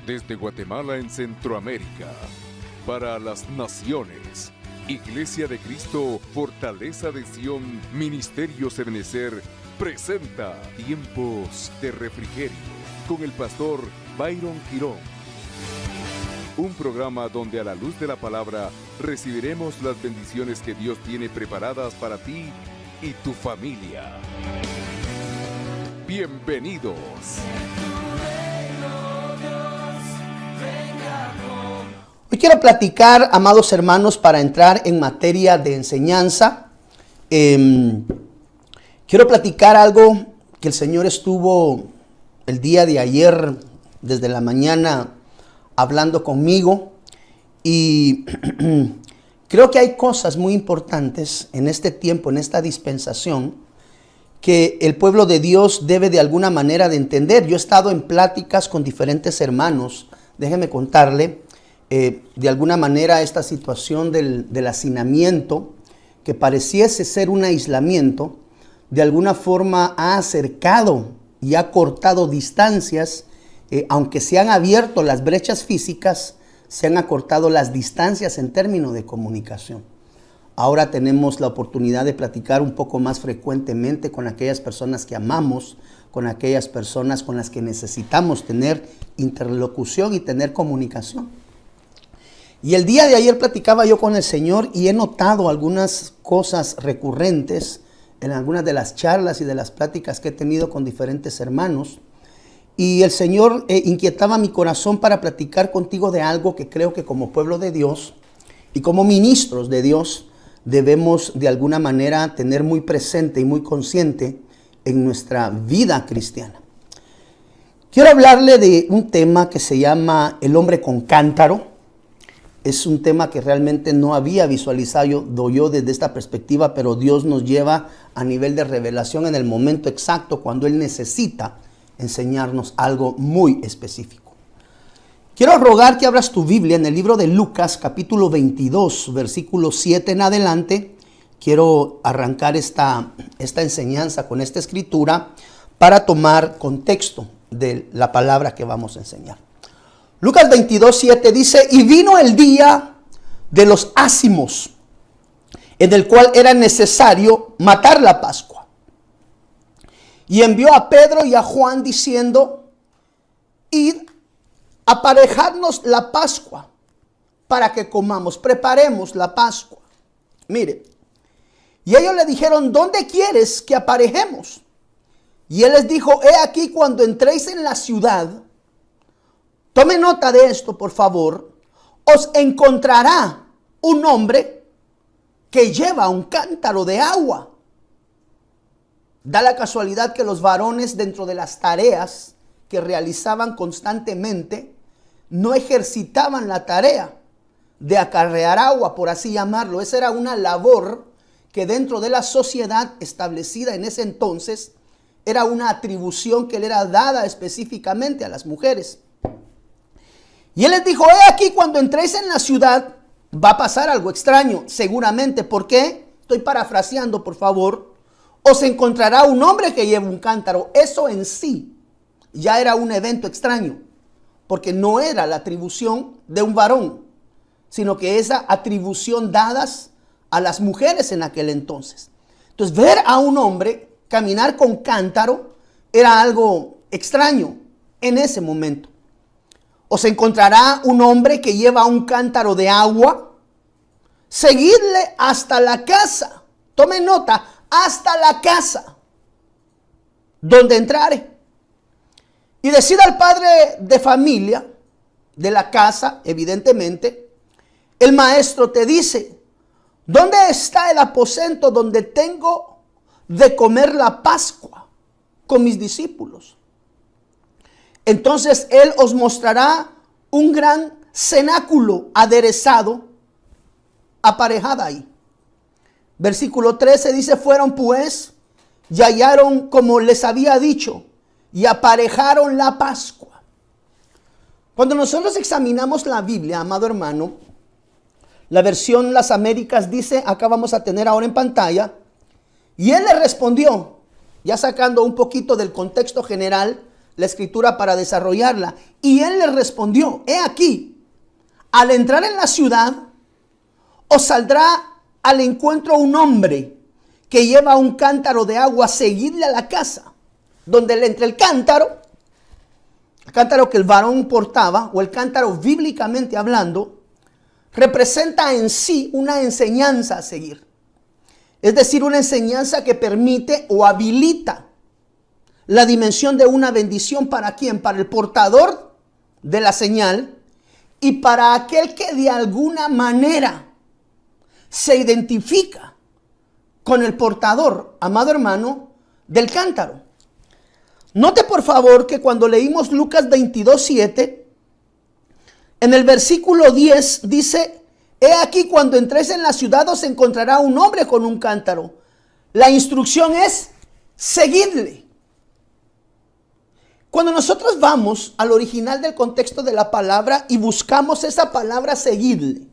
Desde Guatemala en Centroamérica, para las naciones, Iglesia de Cristo, Fortaleza de Sion, Ministerio Ebenecer, presenta Tiempos de Refrigerio con el pastor Byron Girón. Un programa donde a la luz de la palabra recibiremos las bendiciones que Dios tiene preparadas para ti y tu familia. Bienvenidos. Hoy quiero platicar, amados hermanos, para entrar en materia de enseñanza. Quiero platicar algo que el Señor estuvo el día de ayer, desde la mañana, hablando conmigo. Y creo que hay cosas muy importantes en este tiempo, en esta dispensación, que el pueblo de Dios debe de alguna manera de entender. Yo he estado en pláticas con diferentes hermanos. Déjeme contarle, de alguna manera esta situación del hacinamiento, que pareciese ser un aislamiento, de alguna forma ha acercado y ha cortado distancias. Aunque se han abierto las brechas físicas, se han acortado las distancias en términos de comunicación. Ahora tenemos la oportunidad de platicar un poco más frecuentemente con aquellas personas que amamos, con aquellas personas con las que necesitamos tener interlocución y tener comunicación. Y el día de ayer platicaba yo con el Señor y he notado algunas cosas recurrentes en algunas de las charlas y de las pláticas que he tenido con diferentes hermanos. Y el Señor inquietaba mi corazón para platicar contigo de algo que creo que como pueblo de Dios y como ministros de Dios debemos de alguna manera tener muy presente y muy consciente en nuestra vida cristiana. Quiero hablarle de un tema que se llama el hombre con cántaro. Es un tema que realmente no había visualizado yo desde esta perspectiva, pero Dios nos lleva a nivel de revelación en el momento exacto cuando Él necesita enseñarnos algo muy específico. Quiero rogar que abras tu Biblia en el libro de Lucas, capítulo 22, versículo 7 en adelante. Quiero arrancar esta enseñanza con esta escritura para tomar contexto de la palabra que vamos a enseñar. Lucas 22, 7 dice: y vino el día de los ázimos, en el cual era necesario matar la Pascua. Y envió a Pedro y a Juan diciendo: id, aparejadnos la Pascua para que comamos, preparemos la Pascua. Mire, y ellos le dijeron: ¿dónde quieres que aparejemos? Y él les dijo: he aquí, cuando entréis en la ciudad, tome nota de esto, por favor, os encontrará un hombre que lleva un cántaro de agua. Da la casualidad que los varones, dentro de las tareas que realizaban constantemente, no ejercitaban la tarea de acarrear agua, por así llamarlo. Esa era una labor que dentro de la sociedad establecida en ese entonces era una atribución que le era dada específicamente a las mujeres. Y él les dijo: he aquí, cuando entréis en la ciudad, va a pasar algo extraño, seguramente. ¿Por qué? Estoy parafraseando, por favor. Os encontrará un hombre que lleva un cántaro. Eso en sí ya era un evento extraño, porque no era la atribución de un varón, sino que esa atribución dadas a las mujeres en aquel entonces. Entonces, ver a un hombre caminar con cántaro era algo extraño en ese momento. Os encontrará un hombre que lleva un cántaro de agua. Seguidle hasta la casa. Tomen nota, hasta la casa donde entrare. Y decida al padre de familia de la casa, evidentemente: el maestro te dice: ¿dónde está el aposento donde tengo de comer la Pascua con mis discípulos? Entonces él os mostrará un gran cenáculo aderezado, aparejada ahí. Versículo 13 dice: fueron pues y hallaron como les había dicho, y aparejaron la Pascua. Cuando nosotros examinamos la Biblia, amado hermano, la versión Las Américas dice, acá vamos a tener ahora en pantalla: y él le respondió, ya sacando un poquito del contexto general, la escritura para desarrollarla. Y él le respondió, he aquí, al entrar en la ciudad, os saldrá al encuentro un hombre que lleva un cántaro de agua, seguidle a la casa, donde le entre el cántaro que el varón portaba, o el cántaro bíblicamente hablando, representa en sí una enseñanza a seguir. Es decir, una enseñanza que permite o habilita la dimensión de una bendición para quién, para el portador de la señal y para aquel que de alguna manera se identifica con el portador, amado hermano, del cántaro. Note por favor que cuando leímos Lucas 22:7, en el versículo 10 dice, he aquí cuando entréis en la ciudad os encontrará un hombre con un cántaro. La instrucción es seguidle. Cuando nosotros vamos al original del contexto de la palabra y buscamos esa palabra seguidle,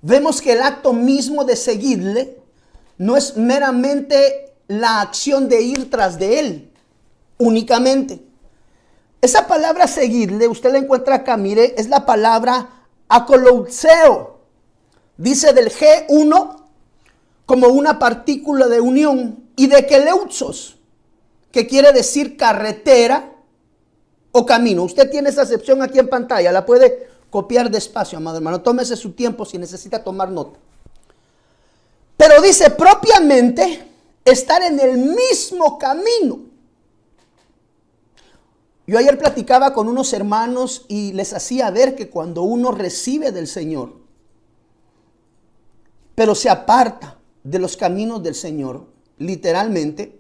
vemos que el acto mismo de seguirle no es meramente la acción de ir tras de él únicamente. Esa palabra seguirle, usted la encuentra acá, mire, es la palabra akolouseo. Dice del G1 como una partícula de unión y de keleusos, que quiere decir carretera o camino. Usted tiene esa acepción aquí en pantalla, la puede copiar despacio, amado hermano. Tómese su tiempo si necesita tomar nota. Pero dice propiamente estar en el mismo camino. Yo ayer platicaba con unos hermanos y les hacía ver que cuando uno recibe del Señor, pero se aparta de los caminos del Señor, literalmente,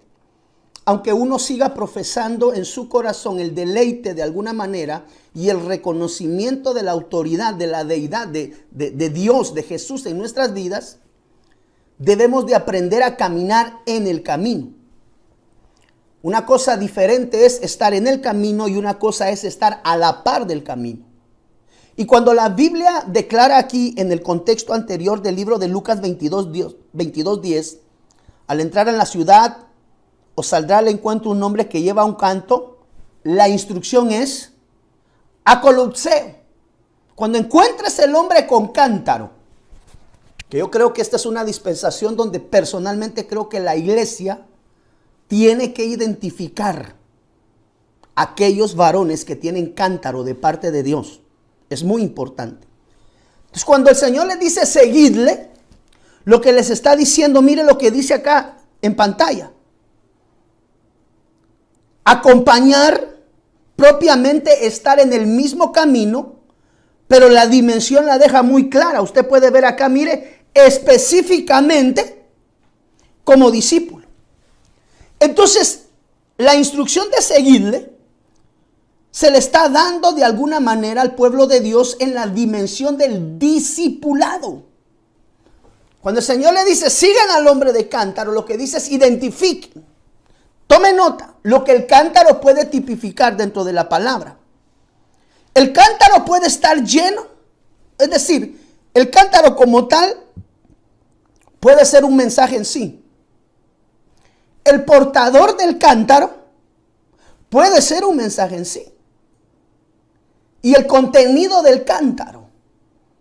aunque uno siga profesando en su corazón el deleite de alguna manera y el reconocimiento de la autoridad, de la deidad de Dios, de Jesús en nuestras vidas, debemos de aprender a caminar en el camino. Una cosa diferente es estar en el camino y una cosa es estar a la par del camino. Y cuando la Biblia declara aquí en el contexto anterior del libro de Lucas 22:10, al entrar en la ciudad os saldrá al encuentro un hombre que lleva un canto, la instrucción es akolouseo. Cuando encuentres el hombre con cántaro, que yo creo que esta es una dispensación donde personalmente creo que la iglesia tiene que identificar aquellos varones que tienen cántaro de parte de Dios. Es muy importante. Entonces, cuando el Señor les dice seguidle, lo que les está diciendo, mire lo que dice acá en pantalla. Acompañar, propiamente estar en el mismo camino, pero la dimensión la deja muy clara. Usted puede ver acá, mire, específicamente como discípulo. Entonces, la instrucción de seguirle se le está dando de alguna manera al pueblo de Dios en la dimensión del discipulado. Cuando el Señor le dice, sigan al hombre de cántaro, lo que dice es identifiquen. Tome nota, lo que el cántaro puede tipificar dentro de la palabra. El cántaro puede estar lleno, es decir, el cántaro como tal puede ser un mensaje en sí. El portador del cántaro puede ser un mensaje en sí. Y el contenido del cántaro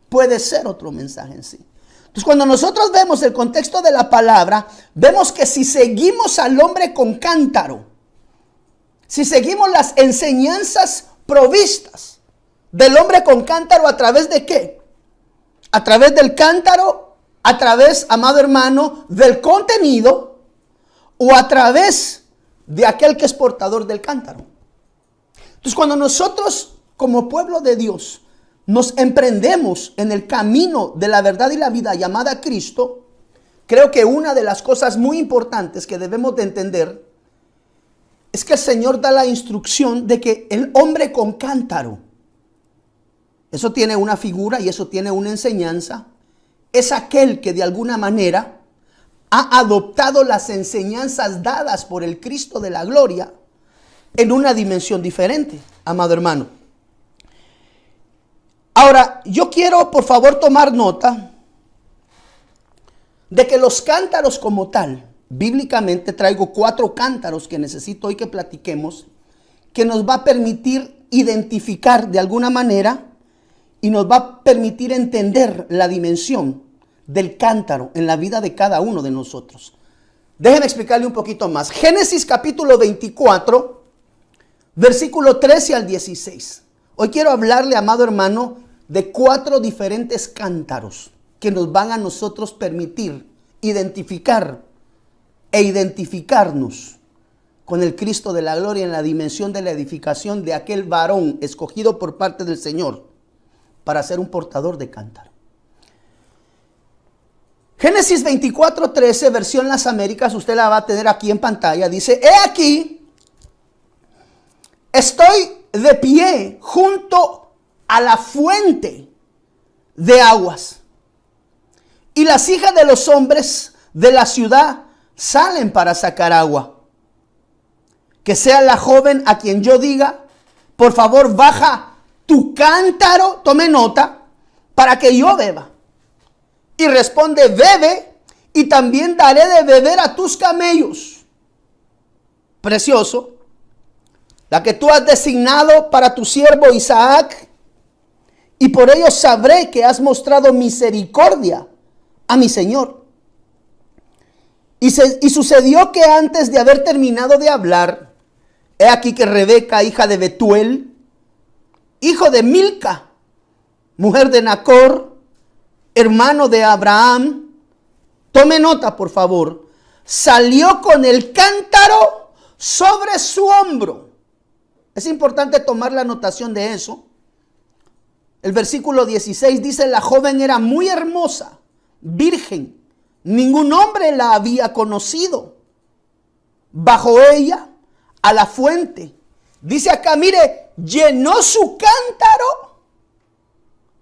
puede ser otro mensaje en sí. Entonces, cuando nosotros vemos el contexto de la palabra, vemos que si seguimos al hombre con cántaro, si seguimos las enseñanzas provistas del hombre con cántaro, ¿a través de qué? A través del cántaro, a través, amado hermano, del contenido, o a través de aquel que es portador del cántaro. Entonces, cuando nosotros como pueblo de Dios nos emprendemos en el camino de la verdad y la vida llamada Cristo, creo que una de las cosas muy importantes que debemos de entender es que el Señor da la instrucción de que el hombre con cántaro, eso tiene una figura y eso tiene una enseñanza, es aquel que de alguna manera ha adoptado las enseñanzas dadas por el Cristo de la gloria en una dimensión diferente, amado hermano. Ahora, yo quiero por favor tomar nota de que los cántaros como tal, bíblicamente traigo 4 cántaros que necesito hoy que platiquemos, que nos va a permitir identificar de alguna manera y nos va a permitir entender la dimensión del cántaro en la vida de cada uno de nosotros. Déjenme explicarle un poquito más. Génesis capítulo 24, versículo 13 al 16. Hoy quiero hablarle, amado hermano, de 4 diferentes cántaros que nos van a nosotros permitir identificar e identificarnos con el Cristo de la gloria en la dimensión de la edificación de aquel varón escogido por parte del Señor para ser un portador de cántaro. Génesis 24, 13, versión Las Américas, usted la va a tener aquí en pantalla, dice: he aquí, estoy de pie junto a la fuente de aguas, y las hijas de los hombres de la ciudad salen para sacar agua. Que sea la joven a quien yo diga: por favor, baja tu cántaro, tome nota, para que yo beba. Y responde: bebe, y también daré de beber a tus camellos. Precioso. La que tú has designado para tu siervo Isaac, y por ello sabré que has mostrado misericordia a mi señor. Y sucedió que antes de haber terminado de hablar, he aquí que Rebeca, hija de Betuel, hijo de Milca, mujer de Nacor, hermano de Abraham, tome nota por favor, salió con el cántaro sobre su hombro. Es importante tomar la anotación de eso. El versículo 16 dice: la joven era muy hermosa, virgen, ningún hombre la había conocido. Bajo ella, a la fuente, dice acá, mire, llenó su cántaro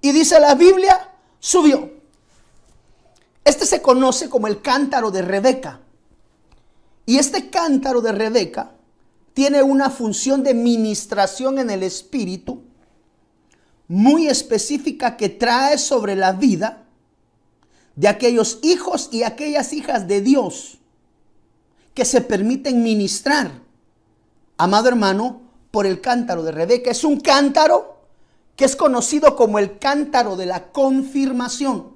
y dice la Biblia, subió. Este se conoce como el cántaro de Rebeca. Y este cántaro de Rebeca tiene una función de ministración en el espíritu muy específica que trae sobre la vida de aquellos hijos y aquellas hijas de Dios que se permiten ministrar, amado hermano, por el cántaro de Rebeca. Es un cántaro que es conocido como el cántaro de la confirmación.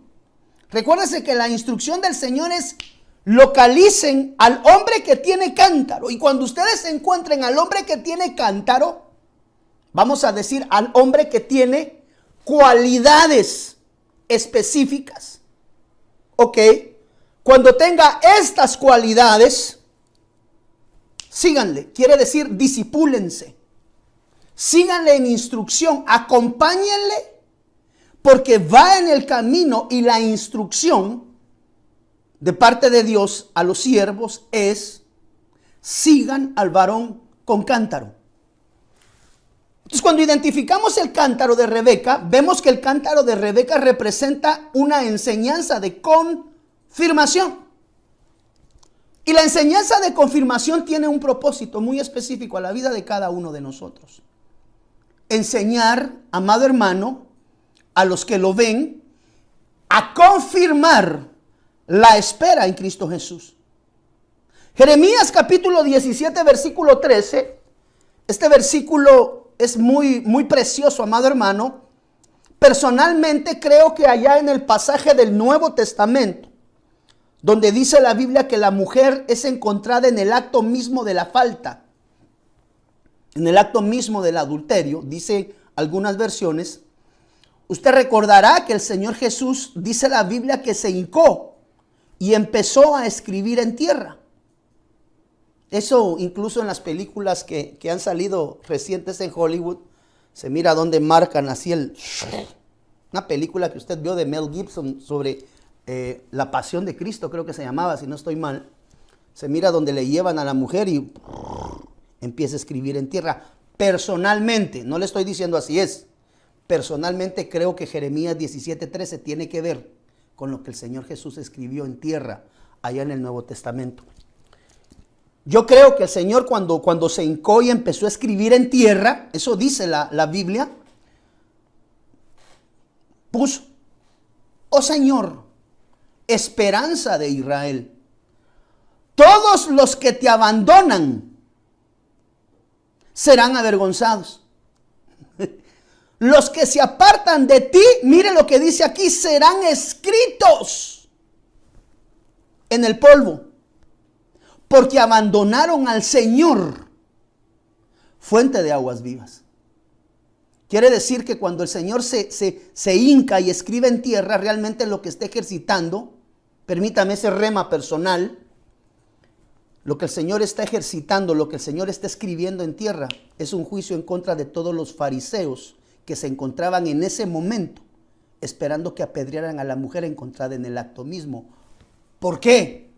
Recuérdense que la instrucción del Señor es: localicen al hombre que tiene cántaro. Y cuando ustedes encuentren al hombre que tiene cántaro, vamos a decir al hombre que tiene cualidades específicas. Ok, cuando tenga estas cualidades, síganle, quiere decir disipúlense. Síganle en instrucción, acompáñenle, porque va en el camino y la instrucción de parte de Dios a los siervos es: sigan al varón con cántaro. Entonces, cuando identificamos el cántaro de Rebeca, vemos que el cántaro de Rebeca representa una enseñanza de confirmación. Y la enseñanza de confirmación tiene un propósito muy específico a la vida de cada uno de nosotros. Enseñar, amado hermano, a los que lo ven, a confirmar la espera en Cristo Jesús. Jeremías capítulo 17, versículo 13. Este versículo es muy precioso, amado hermano. Personalmente creo que allá en el pasaje del Nuevo Testamento, donde dice la Biblia que la mujer es encontrada en el acto mismo de la falta, en el acto mismo del adulterio, dice algunas versiones, usted recordará que el Señor Jesús, dice la Biblia, que se hincó y empezó a escribir en tierra. Eso incluso en las películas que han salido recientes en Hollywood, se mira donde marcan así una película que usted vio de Mel Gibson sobre la pasión de Cristo, creo que se llamaba, si no estoy mal. Se mira donde le llevan a la mujer y empieza a escribir en tierra. Personalmente, no le estoy diciendo así es, personalmente creo que Jeremías 17:13 tiene que ver con lo que el Señor Jesús escribió en tierra allá en el Nuevo Testamento. Yo creo que el Señor cuando se hincó y empezó a escribir en tierra, eso dice la Biblia, puso: oh Señor, esperanza de Israel, todos los que te abandonan serán avergonzados. Los que se apartan de ti, mire lo que dice aquí, serán escritos en el polvo, porque abandonaron al Señor, fuente de aguas vivas. Quiere decir que cuando el Señor se hinca y escribe en tierra, realmente lo que está ejercitando, permítame ese rema personal, lo que el Señor está ejercitando, lo que el Señor está escribiendo en tierra, es un juicio en contra de todos los fariseos que se encontraban en ese momento esperando que apedrearan a la mujer encontrada en el acto mismo. ¿Por qué?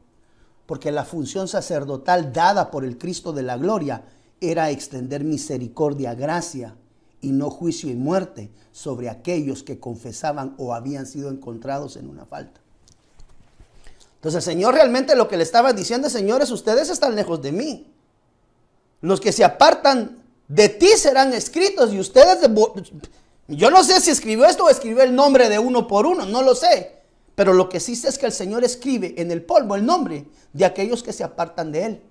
Porque la función sacerdotal dada por el Cristo de la gloria era extender misericordia, gracia y no juicio y muerte sobre aquellos que confesaban o habían sido encontrados en una falta. Entonces el Señor realmente lo que le estaba diciendo, señores, ustedes están lejos de mí. Los que se apartan de ti serán escritos y ustedes, yo no sé si escribió esto o escribió el nombre de uno por uno, no lo sé. Pero lo que sí sé es que el Señor escribe en el polvo el nombre de aquellos que se apartan de Él.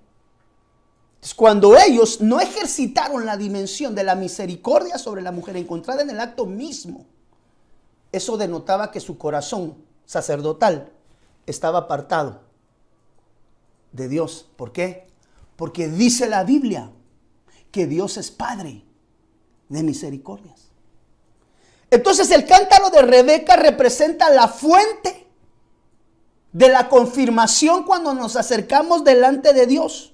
Entonces, cuando ellos no ejercitaron la dimensión de la misericordia sobre la mujer encontrada en el acto mismo, eso denotaba que su corazón sacerdotal estaba apartado de Dios. ¿Por qué? Porque dice la Biblia que Dios es Padre de misericordias. Entonces el cántaro de Rebeca representa la fuente de la confirmación cuando nos acercamos delante de Dios.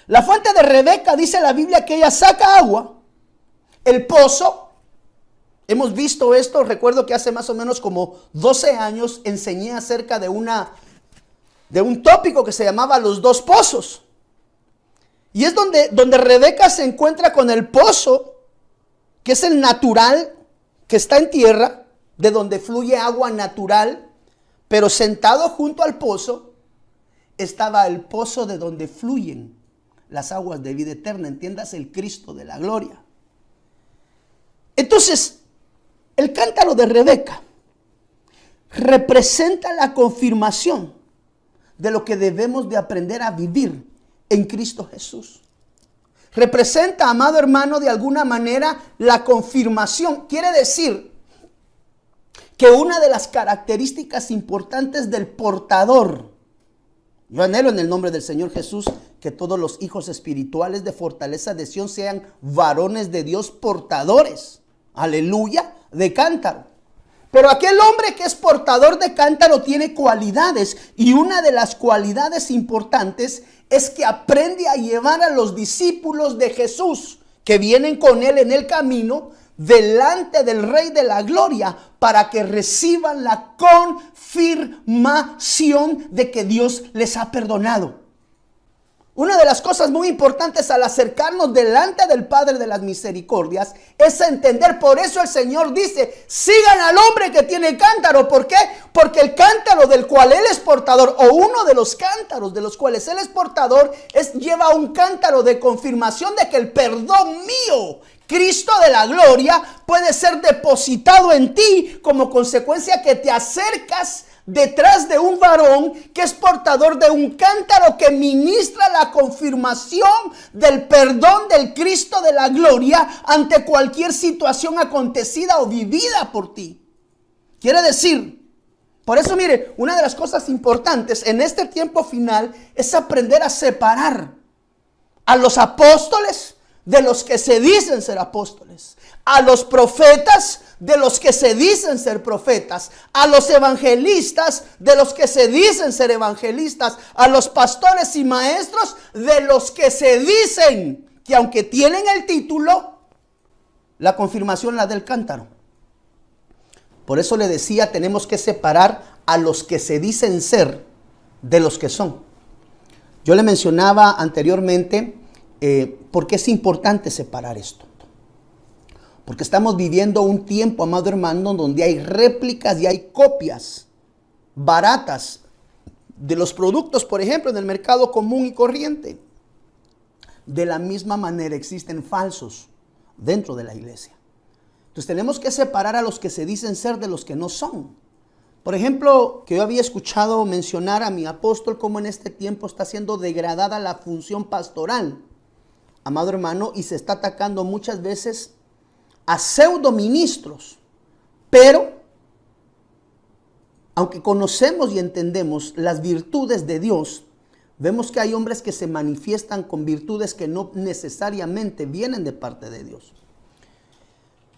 La fuente de Rebeca, dice la Biblia, que ella saca agua, el pozo. Hemos visto esto, recuerdo que hace más o menos como 12 años enseñé acerca de un tópico que se llamaba los dos pozos. Y es donde Rebeca se encuentra con el pozo, que es el natural, que está en tierra, de donde fluye agua natural, pero sentado junto al pozo estaba el pozo de donde fluyen las aguas de vida eterna, entiéndase el Cristo de la gloria. Entonces, el cántaro de Rebeca representa la confirmación de lo que debemos de aprender a vivir en Cristo Jesús. Representa, amado hermano, de alguna manera la confirmación. Quiere decir que una de las características importantes del portador, yo anhelo en el nombre del Señor Jesús que todos los hijos espirituales de Fortaleza de Sion sean varones de Dios portadores, aleluya, de cántaro. Pero aquel hombre que es portador de cántaro tiene cualidades, y una de las cualidades importantes es que aprende a llevar a los discípulos de Jesús que vienen con él en el camino delante del Rey de la Gloria para que reciban la confirmación de que Dios les ha perdonado. Una de las cosas muy importantes al acercarnos delante del Padre de las Misericordias es entender, por eso el Señor dice, sigan al hombre que tiene cántaro. ¿Por qué? Porque el cántaro del cual Él es portador, o uno de los cántaros de los cuales Él es portador, lleva un cántaro de confirmación de que el perdón mío, Cristo de la gloria, puede ser depositado en ti como consecuencia que te acercas detrás de un varón que es portador de un cántaro que ministra la confirmación del perdón del Cristo de la gloria ante cualquier situación acontecida o vivida por ti. Quiere decir, por eso mire, una de las cosas importantes en este tiempo final es aprender a separar a los apóstoles de los que se dicen ser apóstoles, a los profetas de los que se dicen ser profetas, a los evangelistas de los que se dicen ser evangelistas, a los pastores y maestros de los que se dicen que aunque tienen el título, la confirmación la del cántaro. Por eso le decía, tenemos que separar a los que se dicen ser de los que son. Yo le mencionaba anteriormente por qué es importante separar esto. Porque estamos viviendo un tiempo, amado hermano, donde hay réplicas y hay copias baratas de los productos, por ejemplo, en el mercado común y corriente. De la misma manera existen falsos dentro de la iglesia. Entonces tenemos que separar a los que se dicen ser de los que no son. Por ejemplo, que yo había escuchado mencionar a mi apóstol cómo en este tiempo está siendo degradada la función pastoral. amado hermano, y se está atacando muchas veces a pseudoministros. Pero, aunque conocemos y entendemos las virtudes de Dios, vemos que hay hombres que se manifiestan con virtudes que no necesariamente vienen de parte de Dios.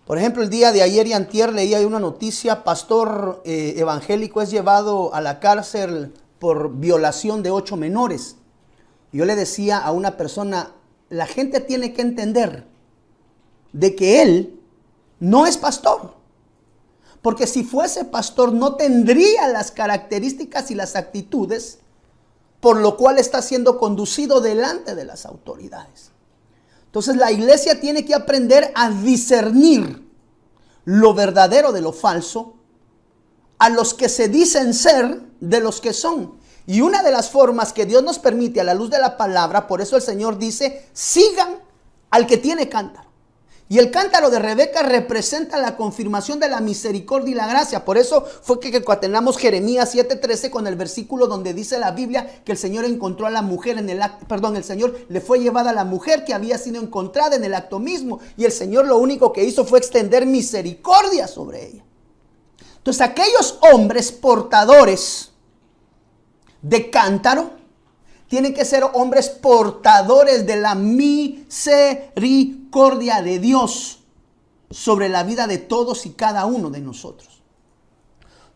Por ejemplo, el día de ayer y antier leía una noticia: pastor evangélico es llevado a la cárcel por violación de 8 menores. Yo le decía a una persona, la gente tiene que entender de que él no es pastor. Porque si fuese pastor no tendría las características y las actitudes por lo cual está siendo conducido delante de las autoridades. Entonces la iglesia tiene que aprender a discernir lo verdadero de lo falso, a los que se dicen ser de los que son. Y una de las formas que Dios nos permite a la luz de la palabra, por eso el Señor dice, sigan al que tiene cántaro. Y el cántaro de Rebeca representa la confirmación de la misericordia y la gracia. Por eso fue que concatenamos Jeremías 7:13 con el versículo donde dice la Biblia que el Señor encontró a la mujer en el acto, el Señor le fue llevada a la mujer que había sido encontrada en el acto mismo. Y el Señor lo único que hizo fue extender misericordia sobre ella. Entonces aquellos hombres portadores de cántaro tienen que ser hombres portadores de la misericordia de Dios sobre la vida de todos y cada uno de nosotros.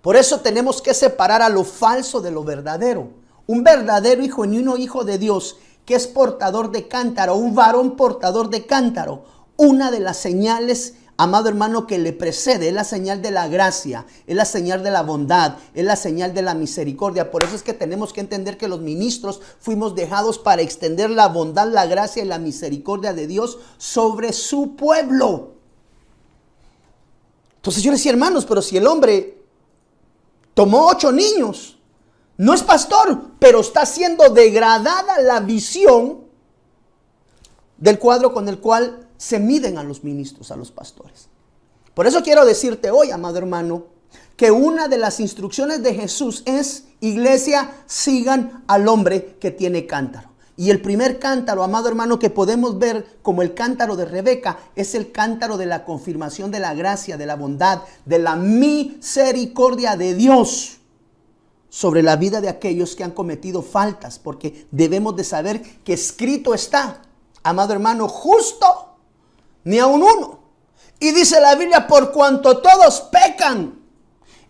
Por eso tenemos que separar a lo falso de lo verdadero. Un verdadero hijo y un hijo de Dios que es portador de cántaro, un varón portador de cántaro, una de las señales, amado hermano, que le precede es la señal de la gracia, es la señal de la bondad, es la señal de la misericordia. Por eso es que tenemos que entender que los ministros fuimos dejados para extender la bondad, la gracia y la misericordia de Dios sobre su pueblo. Entonces yo le decía, hermanos, pero si el hombre tomó 8 niños, no es pastor, pero está siendo degradada la visión del cuadro con el cual se miden a los ministros, a los pastores. Por eso quiero decirte hoy, amado hermano, que una de las instrucciones de Jesús es, iglesia, sigan al hombre que tiene cántaro. Y el primer cántaro, amado hermano, que podemos ver como el cántaro de Rebeca, es el cántaro de la confirmación de la gracia, de la bondad, de la misericordia de Dios sobre la vida de aquellos que han cometido faltas. Porque debemos de saber que escrito está, amado hermano, justo ni aun uno. Y dice la Biblia, por cuanto todos pecan,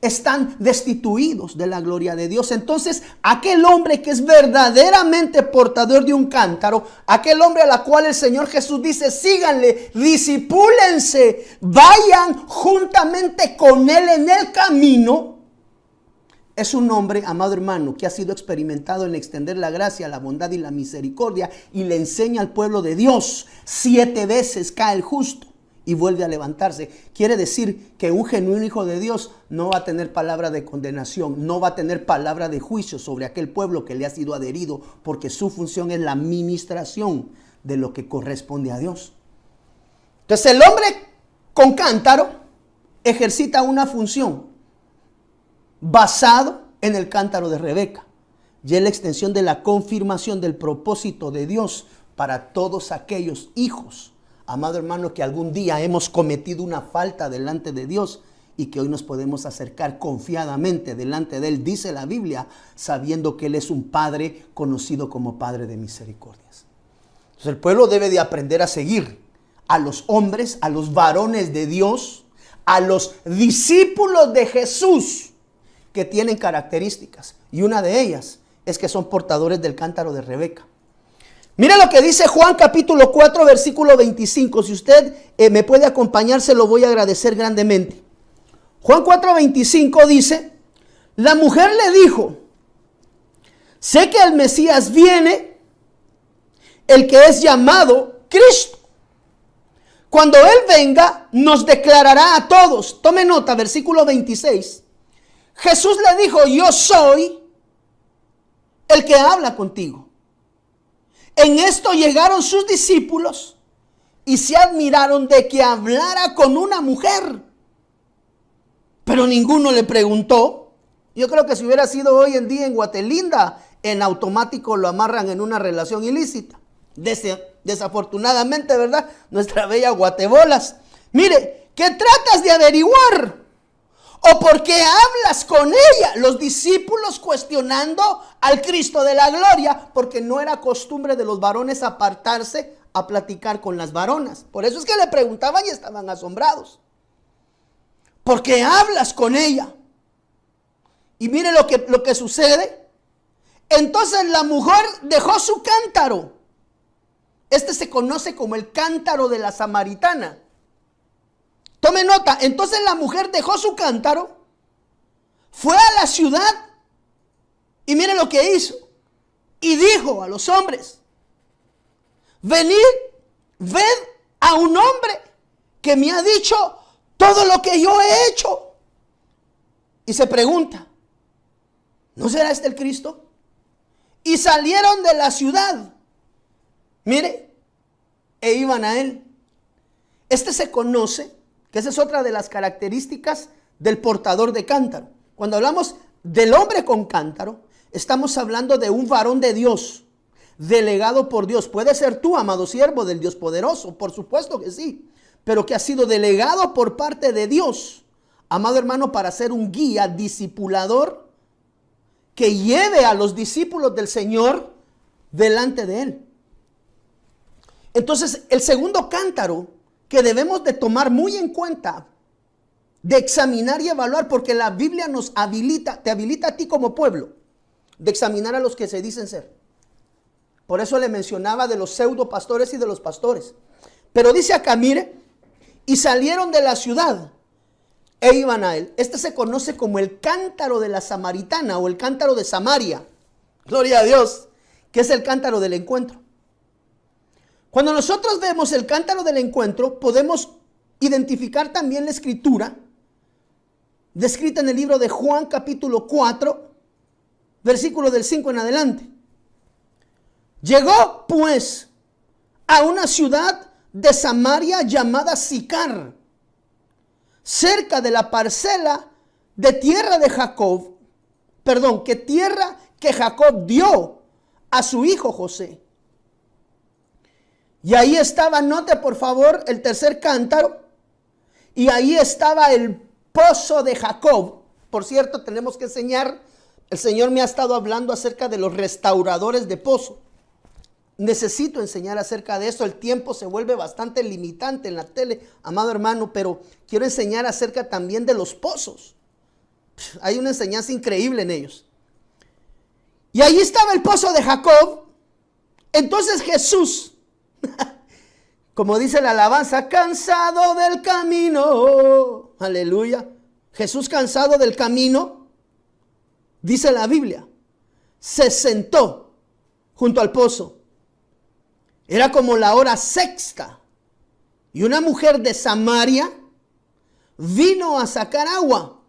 están destituidos de la gloria de Dios. Entonces, aquel hombre que es verdaderamente portador de un cántaro, aquel hombre a la cual el Señor Jesús dice, síganle, disipúlense, vayan juntamente con él en el camino, es un hombre, amado hermano, que ha sido experimentado en extender la gracia, la bondad y la misericordia, y le enseña al pueblo de Dios. 7 veces cae el justo y vuelve a levantarse. Quiere decir que un genuino hijo de Dios no va a tener palabra de condenación, no va a tener palabra de juicio sobre aquel pueblo que le ha sido adherido, porque su función es la ministración de lo que corresponde a Dios. Entonces el hombre con cántaro ejercita una función basado en el cántaro de Rebeca. Y es la extensión de la confirmación del propósito de Dios para todos aquellos hijos, amado hermano, que algún día hemos cometido una falta delante de Dios y que hoy nos podemos acercar confiadamente delante de Él, dice la Biblia, sabiendo que Él es un Padre conocido como Padre de misericordias. Entonces el pueblo debe de aprender a seguir a los hombres, a los varones de Dios, a los discípulos de Jesús, que tienen características, y una de ellas es que son portadores del cántaro de Rebeca. Mira lo que dice Juan capítulo 4 versículo 25. Si usted me puede acompañar, se lo voy a agradecer grandemente. Juan 4:25 dice, la mujer le dijo, sé que el Mesías viene, el que es llamado Cristo. Cuando Él venga, nos declarará a todos. Tome nota, versículo 26. Jesús le dijo, yo soy el que habla contigo. En esto llegaron sus discípulos y se admiraron de que hablara con una mujer. Pero ninguno le preguntó. Yo creo que si hubiera sido hoy en día en Guatelinda, en automático lo amarran en una relación ilícita. Desafortunadamente, ¿verdad? Nuestra bella Guatebolas. Mire, ¿qué tratas de averiguar? ¿O por qué hablas con ella? Los discípulos cuestionando al Cristo de la gloria, porque no era costumbre de los varones apartarse a platicar con las varonas. Por eso es que le preguntaban y estaban asombrados. ¿Por qué hablas con ella? Y mire lo que sucede. Entonces la mujer dejó su cántaro. Este se conoce como el cántaro de la samaritana. Tome nota, entonces la mujer dejó su cántaro, fue a la ciudad y mire lo que hizo. Y dijo a los hombres, venid, ved a un hombre que me ha dicho todo lo que yo he hecho. Y se pregunta, ¿no será este el Cristo? Y salieron de la ciudad, mire, e iban a él. Este se conoce, que esa es otra de las características del portador de cántaro. Cuando hablamos del hombre con cántaro, estamos hablando de un varón de Dios, delegado por Dios. Puede ser tú, amado siervo del Dios poderoso, por supuesto que sí, pero que ha sido delegado por parte de Dios, amado hermano, para ser un guía, discipulador, que lleve a los discípulos del Señor delante de él. Entonces, el segundo cántaro que debemos de tomar muy en cuenta, de examinar y evaluar, porque la Biblia nos habilita, te habilita a ti como pueblo, de examinar a los que se dicen ser. Por eso le mencionaba de los pseudo pastores y de los pastores. Pero dice acá, mire, y salieron de la ciudad e iban a él. Este se conoce como el cántaro de la samaritana o el cántaro de Samaria. Gloria a Dios, que es el cántaro del encuentro. Cuando nosotros vemos el cántaro del encuentro, podemos identificar también la escritura descrita en el libro de Juan capítulo 4, versículo del 5 en adelante. Llegó pues a una ciudad de Samaria llamada Sicar, cerca de la parcela de tierra de Jacob, tierra que Jacob dio a su hijo José. Y ahí estaba, note por favor, el tercer cántaro. Y ahí estaba el pozo de Jacob. Por cierto, tenemos que enseñar, el Señor me ha estado hablando acerca de los restauradores de pozo. Necesito enseñar acerca de eso. El tiempo se vuelve bastante limitante en la tele, amado hermano, pero quiero enseñar acerca también de los pozos. Hay una enseñanza increíble en ellos. Y ahí estaba el pozo de Jacob. Entonces Jesús, como dice la alabanza, cansado del camino, aleluya, Jesús cansado del camino, dice la Biblia, se sentó junto al pozo. Era como la hora sexta y una mujer de Samaria vino a sacar agua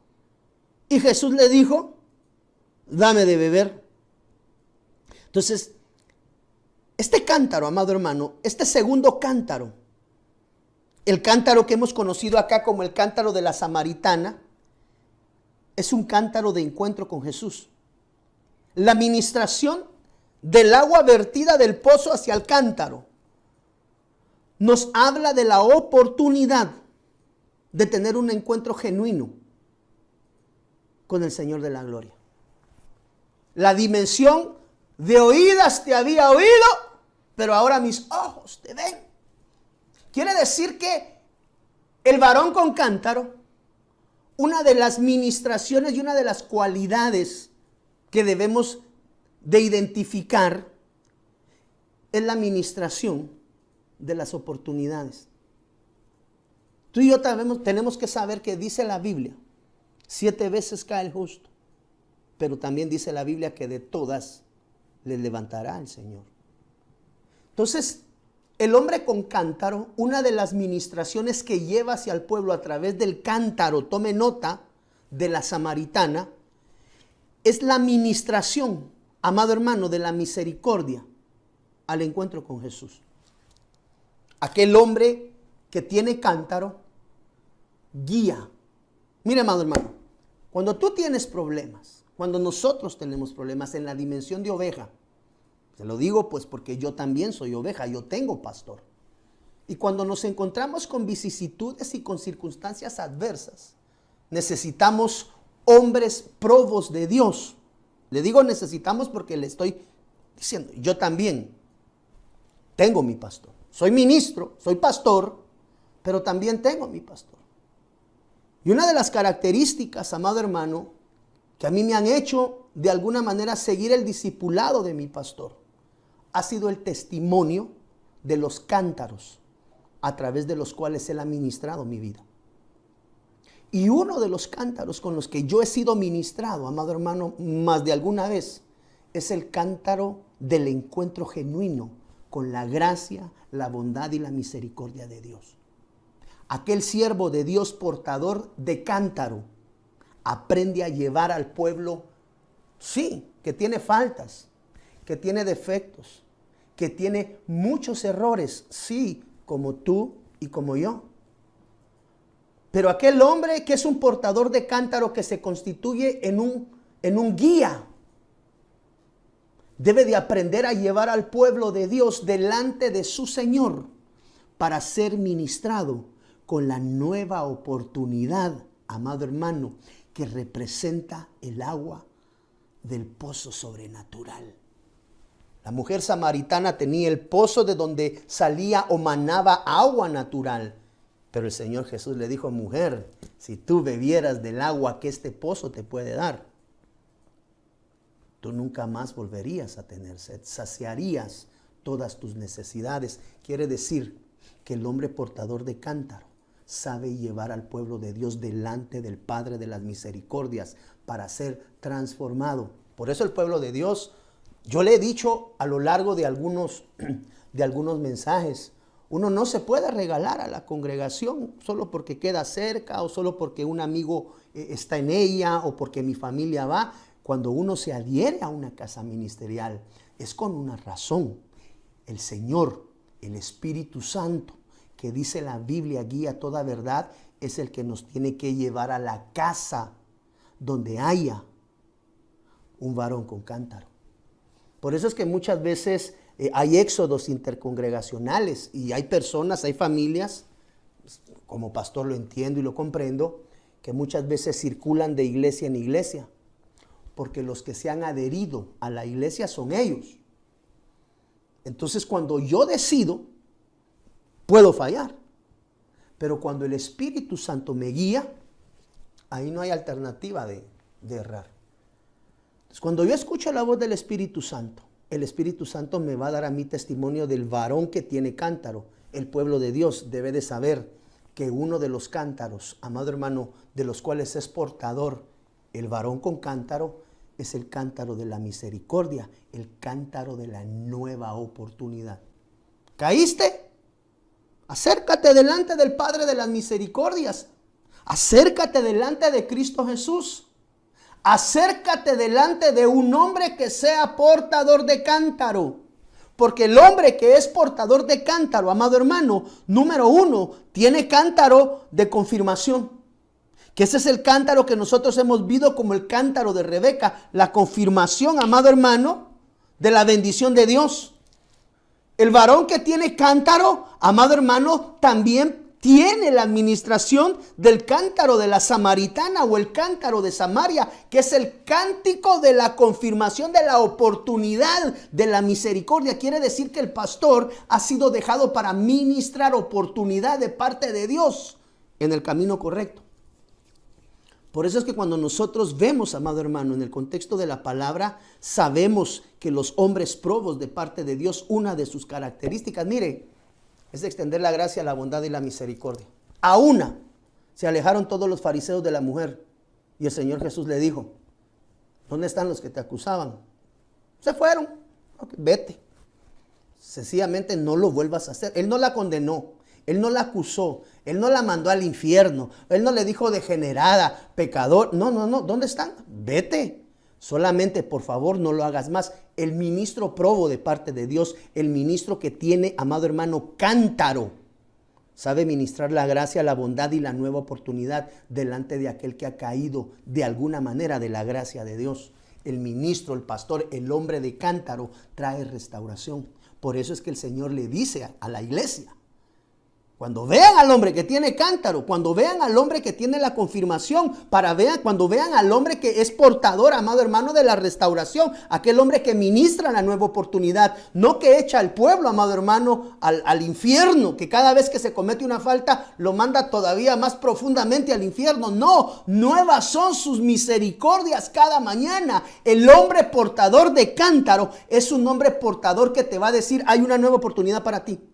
y Jesús le dijo, dame de beber. Entonces, este cántaro, amado hermano, este segundo cántaro, el cántaro que hemos conocido acá como el cántaro de la samaritana, es un cántaro de encuentro con Jesús. La ministración del agua vertida del pozo hacia el cántaro nos habla de la oportunidad de tener un encuentro genuino con el Señor de la gloria. La dimensión de oídas te había oído, pero ahora mis ojos te ven. Quiere decir que el varón con cántaro, una de las ministraciones y una de las cualidades que debemos de identificar es la ministración de las oportunidades. Tú y yo tenemos que saber que dice la Biblia, 7 veces cae el justo, pero también dice la Biblia que de todas le levantará el Señor. Entonces, el hombre con cántaro, una de las ministraciones que lleva hacia el pueblo a través del cántaro, tome nota, de la samaritana, es la ministración, amado hermano, de la misericordia al encuentro con Jesús. Aquel hombre que tiene cántaro, guía. Mire, amado hermano, cuando tú tienes problemas, cuando nosotros tenemos problemas en la dimensión de oveja, Se lo digo pues porque yo también soy oveja, yo tengo pastor. Y cuando nos encontramos con vicisitudes y con circunstancias adversas, necesitamos hombres probos de Dios. Le digo necesitamos porque le estoy diciendo, yo también tengo mi pastor. Soy ministro, soy pastor, pero también tengo mi pastor. Y una de las características, amado hermano, que a mí me han hecho de alguna manera seguir el discipulado de mi pastor, ha sido el testimonio de los cántaros a través de los cuales él ha ministrado mi vida. Y uno de los cántaros con los que yo he sido ministrado, amado hermano, más de alguna vez, es el cántaro del encuentro genuino con la gracia, la bondad y la misericordia de Dios. Aquel siervo de Dios portador de cántaro aprende a llevar al pueblo, sí, que tiene faltas, que tiene defectos, que tiene muchos errores, sí, como tú y como yo. Pero aquel hombre que es un portador de cántaro, que se constituye en un guía, debe de aprender a llevar al pueblo de Dios delante de su Señor para ser ministrado con la nueva oportunidad, amado hermano, que representa el agua del pozo sobrenatural. La mujer samaritana tenía el pozo de donde salía o manaba agua natural. Pero el Señor Jesús le dijo, mujer, si tú bebieras del agua que este pozo te puede dar, tú nunca más volverías a tener sed, saciarías todas tus necesidades. Quiere decir que el hombre portador de cántaro sabe llevar al pueblo de Dios delante del Padre de las misericordias para ser transformado. Por eso el pueblo de Dios, yo le he dicho a lo largo de algunos mensajes, uno no se puede regalar a la congregación solo porque queda cerca o solo porque un amigo está en ella o porque mi familia va. Cuando uno se adhiere a una casa ministerial es con una razón. El Señor, el Espíritu Santo, que dice la Biblia guía toda verdad, es el que nos tiene que llevar a la casa donde haya un varón con cántaro. Por eso es que muchas veces hay éxodos intercongregacionales y hay personas, hay familias, como pastor lo entiendo y lo comprendo, que muchas veces circulan de iglesia en iglesia, porque los que se han adherido a la iglesia son ellos. Entonces cuando yo decido, puedo fallar, pero cuando el Espíritu Santo me guía, ahí no hay alternativa de errar. Entonces, cuando yo escucho la voz del Espíritu Santo, el Espíritu Santo me va a dar a mí testimonio del varón que tiene cántaro. El pueblo de Dios debe de saber que uno de los cántaros, amado hermano, de los cuales es portador el varón con cántaro, es el cántaro de la misericordia, el cántaro de la nueva oportunidad. ¿Caíste? Acércate delante del Padre de las misericordias. Acércate delante de Cristo Jesús. Acércate delante de un hombre que sea portador de cántaro. Porque el hombre que es portador de cántaro, amado hermano, número uno, tiene cántaro de confirmación. Que ese es el cántaro que nosotros hemos visto como el cántaro de Rebeca. La confirmación, amado hermano, de la bendición de Dios. El varón que tiene cántaro, amado hermano, también tiene la administración del cántaro de la samaritana o el cántaro de Samaria, que es el cántico de la confirmación de la oportunidad de la misericordia. Quiere decir que el pastor ha sido dejado para ministrar oportunidad de parte de Dios en el camino correcto. Por eso es que cuando nosotros vemos, amado hermano, en el contexto de la palabra, sabemos que los hombres probos de parte de Dios, una de sus características, mire, es extender la gracia, la bondad y la misericordia. A una se alejaron todos los fariseos de la mujer y el Señor Jesús le dijo, ¿dónde están los que te acusaban? Se fueron. Okay, vete. Sencillamente no lo vuelvas a hacer. Él no la condenó, él no la acusó, él no la mandó al infierno, él no le dijo degenerada, pecador. No, ¿dónde están? Vete. Solamente, por favor, no lo hagas más. El ministro probo de parte de Dios, el ministro que tiene, amado hermano, cántaro, sabe ministrar la gracia, la bondad y la nueva oportunidad delante de aquel que ha caído de alguna manera de la gracia de Dios. el ministro, el pastor, el hombre de cántaro, trae restauración. Por eso es que el Señor le dice a la iglesia, cuando vean al hombre que tiene cántaro, cuando vean al hombre que tiene la confirmación, cuando vean al hombre que es portador, amado hermano, de la restauración, aquel hombre que ministra la nueva oportunidad, no que echa al pueblo, amado hermano, al infierno, que cada vez que se comete una falta lo manda todavía más profundamente al infierno. No, nuevas son sus misericordias cada mañana. El hombre portador de cántaro es un hombre portador que te va a decir, hay una nueva oportunidad para ti.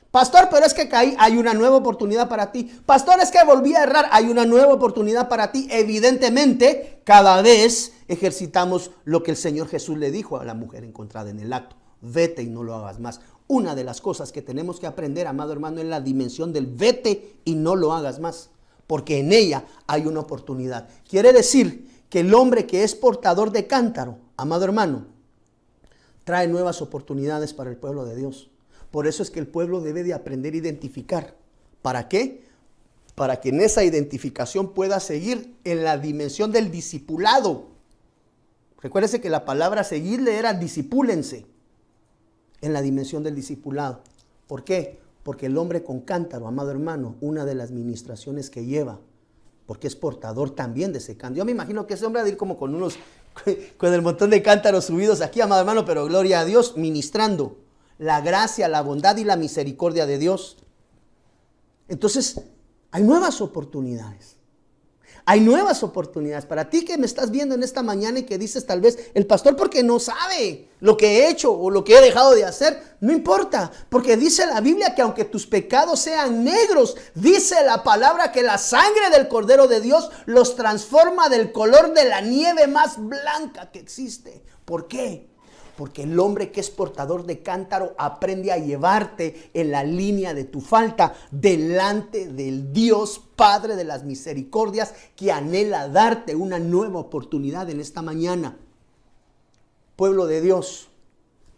Pastor, pero es que caí, hay una nueva oportunidad para ti. Pastor, es que volví a errar, hay una nueva oportunidad para ti. Evidentemente, cada vez ejercitamos lo que el Señor Jesús le dijo a la mujer encontrada en el acto. Vete y no lo hagas más. Una de las cosas que tenemos que aprender, amado hermano, es la dimensión del vete y no lo hagas más. Porque en ella hay una oportunidad. Quiere decir que el hombre que es portador de cántaro, amado hermano, trae nuevas oportunidades para el pueblo de Dios. Por eso es que el pueblo debe de aprender a identificar. ¿Para qué? Para que en esa identificación pueda seguir en la dimensión del discipulado. Recuérdese que la palabra seguirle era discipúlense. En la dimensión del discipulado. ¿Por qué? Porque el hombre con cántaro, amado hermano, una de las ministraciones que lleva, porque es portador también de ese cántaro. Yo me imagino que ese hombre va a ir como con el montón de cántaros subidos aquí, amado hermano, pero gloria a Dios, ministrando la gracia, la bondad y la misericordia de Dios. Entonces, hay nuevas oportunidades. Hay nuevas oportunidades. Para ti que me estás viendo en esta mañana y que dices tal vez, el pastor porque no sabe lo que he hecho o lo que he dejado de hacer, no importa. Porque dice la Biblia que aunque tus pecados sean negros, dice la palabra que la sangre del Cordero de Dios los transforma del color de la nieve más blanca que existe. ¿Por qué? Porque el hombre que es portador de cántaro aprende a llevarte en la línea de tu falta delante del Dios Padre de las misericordias que anhela darte una nueva oportunidad en esta mañana. Pueblo de Dios,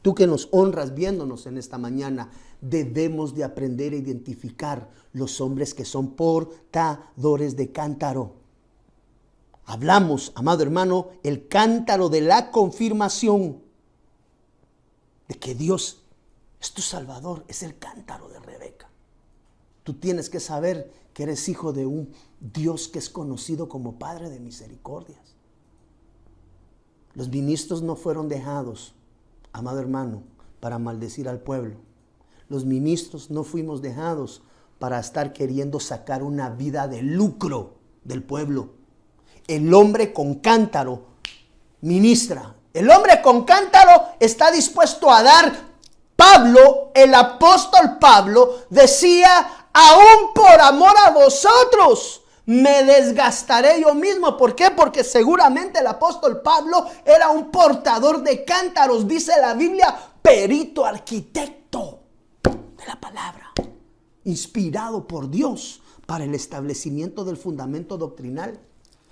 tú que nos honras viéndonos en esta mañana, debemos de aprender a identificar los hombres que son portadores de cántaro. Hablamos, amado hermano, el cántaro de la confirmación. De que Dios es tu Salvador, es el cántaro de Rebeca. Tú tienes que saber que eres hijo de un Dios que es conocido como Padre de misericordias. Los ministros no fueron dejados, amado hermano, para maldecir al pueblo. Los ministros no fuimos dejados para estar queriendo sacar una vida de lucro del pueblo. El hombre con cántaro ministra. El hombre con cántaro está dispuesto a dar. Pablo, el apóstol Pablo, decía, aún por amor a vosotros, me desgastaré yo mismo. ¿Por qué? Porque seguramente el apóstol Pablo era un portador de cántaros. Dice la Biblia, perito arquitecto de la palabra, inspirado por Dios para el establecimiento del fundamento doctrinal.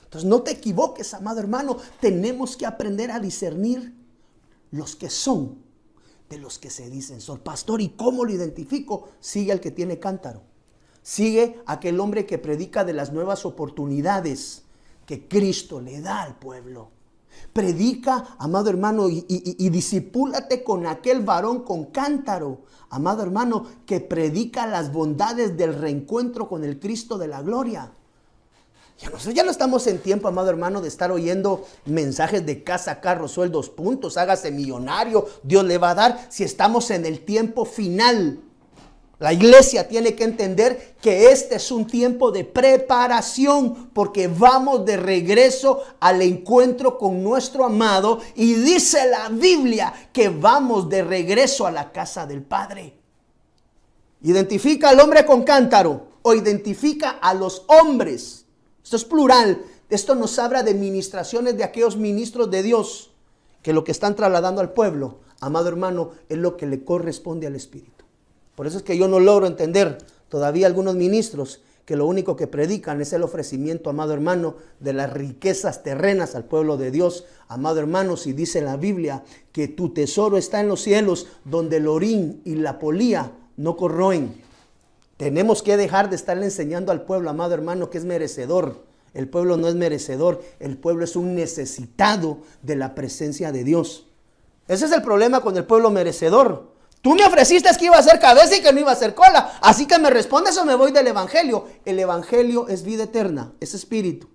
Entonces no te equivoques, amado hermano, tenemos que aprender a discernir los que son de los que se dicen son. Pastor, ¿y cómo lo identifico? Sigue al que tiene cántaro. Sigue aquel hombre que predica de las nuevas oportunidades que Cristo le da al pueblo. Predica, amado hermano, y discipúlate con aquel varón con cántaro, amado hermano, que predica las bondades del reencuentro con el Cristo de la gloria. Ya no estamos en tiempo, amado hermano, de estar oyendo mensajes de casa, carro, sueldos, puntos, hágase millonario, Dios le va a dar. Si estamos en el tiempo final, la iglesia tiene que entender que este es un tiempo de preparación, porque vamos de regreso al encuentro con nuestro amado, y dice la Biblia que vamos de regreso a la casa del Padre. Identifica al hombre con cántaro o identifica a los hombres. Esto es plural. Esto nos habla de ministraciones de aquellos ministros de Dios que lo que están trasladando al pueblo, amado hermano, es lo que le corresponde al Espíritu. Por eso es que yo no logro entender todavía algunos ministros que lo único que predican es el ofrecimiento, amado hermano, de las riquezas terrenas al pueblo de Dios. Amado hermano, si dice la Biblia que tu tesoro está en los cielos, donde el orín y la polía no corroen. Tenemos que dejar de estarle enseñando al pueblo, amado hermano, que es merecedor. El pueblo no es merecedor, el pueblo es un necesitado de la presencia de Dios. Ese es el problema con el pueblo merecedor. Tú me ofreciste que iba a ser cabeza y que no iba a ser cola, así que me respondes o me voy del evangelio. El evangelio es vida eterna, es espíritu.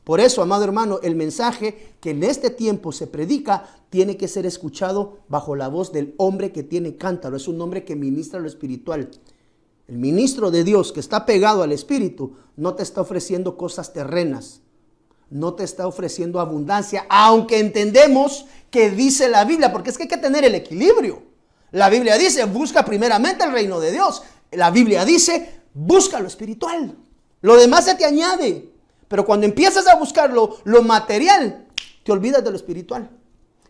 Por eso, amado hermano, el mensaje que en este tiempo se predica tiene que ser escuchado bajo la voz del hombre que tiene cántaro. Es un hombre que ministra lo espiritual. El ministro de Dios que está pegado al espíritu no te está ofreciendo cosas terrenas. No te está ofreciendo abundancia, aunque entendemos que dice la Biblia, porque es que hay que tener el equilibrio. La Biblia dice, busca primeramente el reino de Dios. La Biblia dice, busca lo espiritual. Lo demás se te añade. Pero cuando empiezas a buscar lo material, te olvidas de lo espiritual.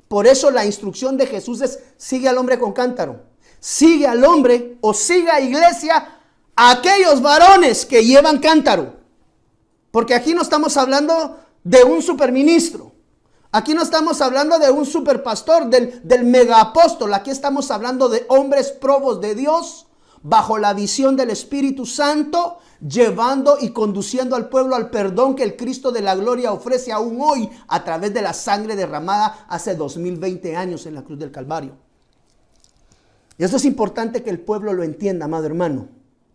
Por eso la instrucción de Jesús es, sigue al hombre con cántaro. Sigue al hombre o siga, iglesia, a aquellos varones que llevan cántaro. Porque aquí no estamos hablando de un superministro. Aquí no estamos hablando de un superpastor, del megaapóstol. Aquí estamos hablando de hombres probos de Dios, bajo la visión del Espíritu Santo, llevando y conduciendo al pueblo al perdón que el Cristo de la gloria ofrece aún hoy a través de la sangre derramada hace 2020 años en la cruz del Calvario. Y eso es importante que el pueblo lo entienda, amado hermano,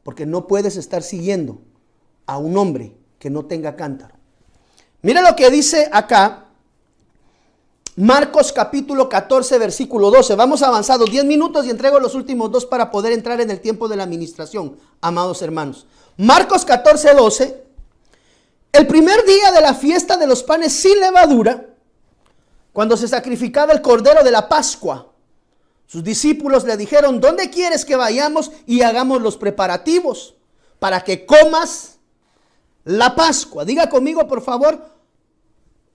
porque no puedes estar siguiendo a un hombre que no tenga cántaro. Mira lo que dice acá Marcos capítulo 14 versículo 12. Vamos avanzados 10 minutos y entrego los últimos 2 para poder entrar en el tiempo de la administración, amados hermanos. Marcos 14, 12. El primer día de la fiesta de los panes sin levadura, cuando se sacrificaba el cordero de la Pascua, sus discípulos le dijeron, ¿dónde quieres que vayamos y hagamos los preparativos para que comas la Pascua? Diga conmigo, por favor,